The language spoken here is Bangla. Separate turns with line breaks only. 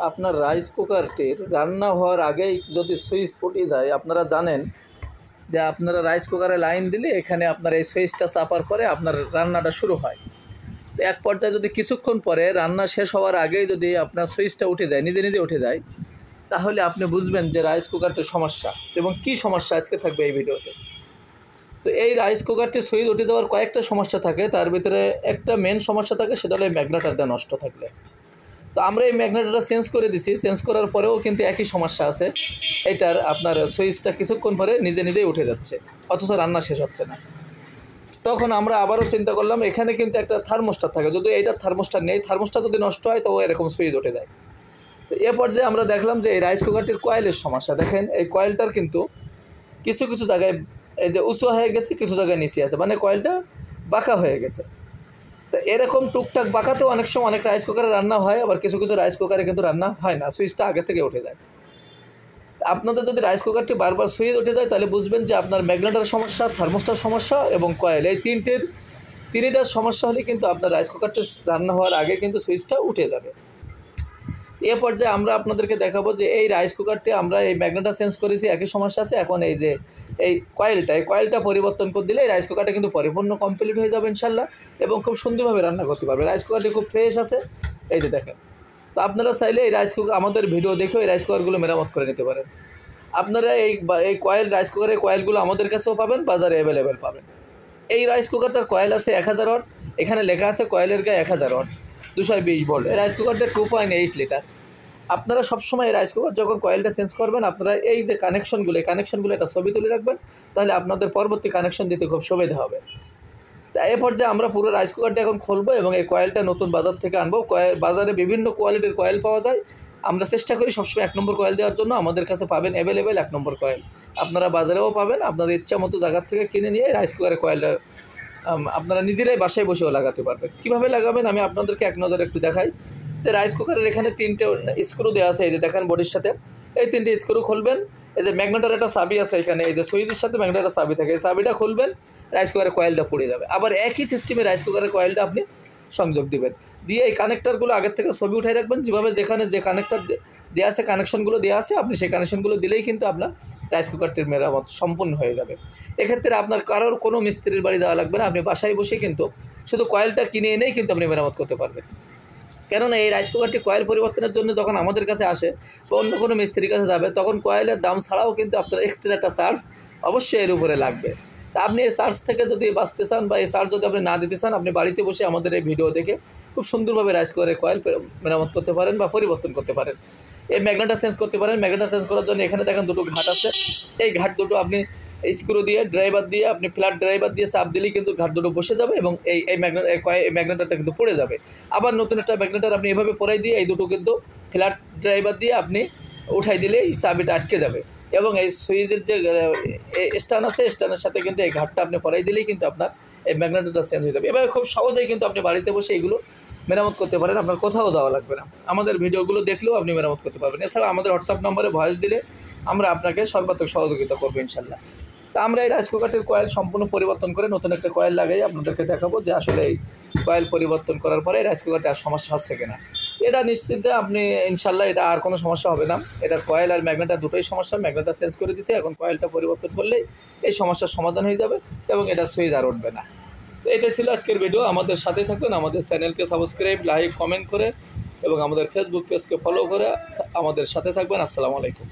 আপনার রাইস কুকারটির রান্না হওয়ার আগেই যদি সুইচ উঠে যায়, আপনারা জানেন যে আপনারা রাইস কুকারে লাইন দিলে এখানে আপনার এই সুইচটা চাপার পরে আপনার রান্নাটা শুরু হয়। তো এক পর্যায়ে যদি কিছুক্ষণ পরে রান্না শেষ হওয়ার আগেই যদি আপনার সুইচটা উঠে যায়, নিজে নিজে উঠে যায়, তাহলে আপনি বুঝবেন যে রাইস কুকারটির সমস্যা। এবং কি সমস্যা আজকে থাকবে এই ভিডিওতে। তো এই রাইস কুকারটির সুইচ উঠে যাওয়ার কয়েকটা সমস্যা থাকে, তার ভিতরে একটা মেন সমস্যা থাকে, সেটা হলো ম্যাগনেটারটা নষ্ট থাকলে। তো আমরা এই ম্যাগনেটারটা চেঞ্জ করে দিছি, চেঞ্জ করার পরেও কিন্তু একই সমস্যা আছে। এটার আপনার সুইচটা কিছুক্ষণ পরে নিজে নিজেই উঠে যাচ্ছে, অথচ রান্না শেষ হচ্ছে না। তখন আমরা আবারও চিন্তা করলাম, এখানে কিন্তু একটা থার্মোস্টার থাকে, যদি এইটা থার্মোস্টার নেই, থার্মোস্টার যদি নষ্ট হয় তবে এরকম সুইচ উঠে যায়। তো এ পর্যায়ে আমরা দেখলাম যে এই রাইস কুকারটির কয়েলের সমস্যা। দেখেন এই কয়েলটার কিন্তু কিছু কিছু জায়গায় এই যে উঁচু হয়ে গেছে, কিছু জায়গায় নিচে আছে, মানে কয়েলটা বাঁকা হয়ে গেছে। তো এরকম টুকটাক বাঁকাতেও অনেক সময় অনেক রাইস কুকারে রান্না হয়, আবার কিছু কিছু রাইস কুকারে কিন্তু রান্না হয় না, সুইচটা আগে থেকে উঠে যায়। আপনাদের যদি রাইস কুকারটি বারবার সুইচ উঠে যায়, তাহলে বুঝবেন যে আপনার ম্যাগনেটার সমস্যা, থার্মোস্টার সমস্যা এবং কয়েল, এই তিনটার সমস্যা হলে কিন্তু আপনার রাইস কুকারটি রান্না হওয়ার আগে কিন্তু সুইচটা উঠে যাবে। এ পর্যায়ে আমরা আপনাদেরকে দেখাবো যে এই রাইস কুকারটি আমরা এই ম্যাগনেটার চেঞ্জ করেছি, একই সমস্যা আছে। এখন এই যে এই কয়েলটা পরিবর্তন করে দিলে এই রাইস কুকারটা কিন্তু পরিপূর্ণ কমপ্লিট হয়ে যাবে ইনশাল্লাহ, এবং খুব সুন্দরভাবে রান্না করতে পারবে। রাইস কুকারটি খুব ফ্রেশ আছে, এই যে দেখেন। তো আপনারা চাইলে এই রাইস কুকার আমাদের ভিডিও দেখেও এই রাইস কুকারগুলো মেরামত করে নিতে পারেন। আপনারা এই রাইস কুকারের কয়েলগুলো আমাদের কাছেও পাবেন, বাজারে অ্যাভেলেবেল পাবেন। এই রাইস কুকারটার কয়েল আছে 1000 ওয়াট, এখানে লেখা আছে কয়েলের গায়ে 1000 ওয়াট, 220 ভোল্ট। এই রাইস কুকারটা 2.8 লিটার। আপনারা সবসময় এই রাইস কুকার যখন কয়েলটা চেঞ্জ করবেন, আপনারা এই যে কানেকশনগুলো একটা ছবি তুলে রাখবেন, তাহলে আপনাদের পরবর্তী কানেকশন দিতে খুব সুবিধা হবে। এই পর্যায়ে আমরা পুরো রাইস কুকারটা এখন খুলবো এবং এই কয়েলটা নতুন বাজার থেকে আনবো। বাজারে বিভিন্ন কোয়ালিটির কয়েল পাওয়া যায়, আমরা চেষ্টা করি সবসময় 1 নম্বর কয়েল দেওয়ার জন্য। আমাদের কাছে পাবেন অ্যাভেলেবেল 1 নম্বর কয়েল, আপনারা বাজারেও পাবেন। আপনাদের ইচ্ছা মতো জায়গার থেকে কিনে নিয়ে রাইস কুকারের কয়েলটা আপনারা নিজেরাই বাসায় বসেও লাগাতে পারবেন। কীভাবে লাগাবেন আমি আপনাদেরকে এক নজরে একটু দেখাই। যে রাইস কুকারের এখানে 3টে স্ক্রু দেওয়া আছে, এই যে দেখেন বডির সাথে এই 3টে স্ক্রু খুলবেন। এই যে ম্যাগনেটার একটা চাবি আছে এখানে, এই যে সুইচের সাথে ম্যাগনেটার চাবি থাকে, এই চাবিটা খুলবেন, রাইস কুকারের কয়েলটা পড়ে যাবে। আবার একই সিস্টেমে রাইস কুকারের কয়েলটা আপনি সংযোগ দিবেন, দিয়ে এই কানেক্টারগুলো আগের থেকে ছবি উঠাই রাখবেন। যেভাবে যেখানে যে কানেক্টার দেওয়া আছে, কানেকশনগুলো দেওয়া আছে, আপনি সেই কানেকশনগুলো দিলেই কিন্তু আপনার রাইস কুকারটির মেরামত সম্পূর্ণ হয়ে যাবে। এক্ষেত্রে আপনার কারোর কোনো মিস্ত্রির বাড়ি যাওয়া লাগবে না, আপনি বাসায় বসে কিন্তু শুধু কয়েলটা কিনে এনেই কিন্তু আপনি মেরামত করতে পারবেন। কেননা এই রাইস কুকারটি কয়েল পরিবর্তনের জন্য যখন আমাদের কাছে আসে বা অন্য কোনো মিস্ত্রির কাছে যাবে, তখন কয়েলের দাম ছাড়াও কিন্তু আপনার এক্সট্রা একটা চার্জ অবশ্যই এর উপরে লাগবে। তা আপনি এই চার্জ থেকে যদি বাঁচতে চান বা এই চার্জ যদি আপনি না দিতে চান, আপনি বাড়িতে বসে আমাদের এই ভিডিও দেখে খুব সুন্দরভাবে রাইস কুকারের কয়েল মেরামত করতে পারেন বা পরিবর্তন করতে পারেন। এই ম্যাগনেটার চেঞ্জ করতে পারেন। ম্যাগনেটার চেঞ্জ করার জন্য এখানে দেখেন 2টো ঘাট আছে, এই ঘাট দুটো আপনি স্ক্রু দিয়ে ড্রাইভার দিয়ে আপনি ফ্ল্যাট ড্রাইভার দিয়ে চাপ দিলেই কিন্তু ঘাট দুটো বসে যাবে এবং এই ম্যাগনেটারটা কিন্তু পড়ে যাবে। আবার নতুন একটা ম্যাগনেটার আপনি এভাবে পরাই দিয়ে এই দুটো কিন্তু ফ্ল্যাট ড্রাইভার দিয়ে আপনি উঠাই দিলে এই চাবিটা আটকে যাবে, এবং এই সুইচের যে স্ট্যান্ড আছে, স্ট্যান্ডের সাথে কিন্তু এই ঘাটটা আপনি পরাই দিলেই কিন্তু আপনার এই ম্যাগনেটারটা চেঞ্জ হয়ে যাবে। এভাবে খুব সহজেই কিন্তু আপনি বাড়িতে বসে এগুলো মেরামত করতে পারেন, আপনার কোথাও যাওয়া লাগবে না। আমাদের ভিডিওগুলো দেখলেও আপনি মেরামত করতে পারবেন। এছাড়া আমাদের হোয়াটসঅ্যাপ নম্বরে ভয়েস দিলে আমরা আপনাকে সর্বাত্মক সহযোগিতা করবো ইনশাল্লাহ। তা আমরা এই রাইস কুকারটির কয়েল সম্পূর্ণ পরিবর্তন করে নতুন একটা কয়েল লাগাই আপনাদেরকে দেখাবো যে আসলে এই কয়েল পরিবর্তন করার পরে রাইস কুকারটি আর সমস্যা হচ্ছে কিনা। এটা নিশ্চিন্তে আপনি ইনশাল্লাহ এটা আর কোনো সমস্যা হবে না। এটার কয়েল আর ম্যাগনেটার দুটোই সমস্যা, ম্যাগনেটার চেঞ্জ করে দিচ্ছে, এখন কয়েলটা পরিবর্তন করলেই এই সমস্যার সমাধান হয়ে যাবে এবং এটা সুইচ আর উঠবে না। তো এটাই ছিল আজকের ভিডিও। আমাদের সাথে থাকুন, আমাদের চ্যানেলকে সাবস্ক্রাইব, লাইক, কমেন্ট করে এবং আমাদের ফেসবুক পেজকে ফলো করে আমাদের সাথে থাকবেন। আসসালামু আলাইকুম।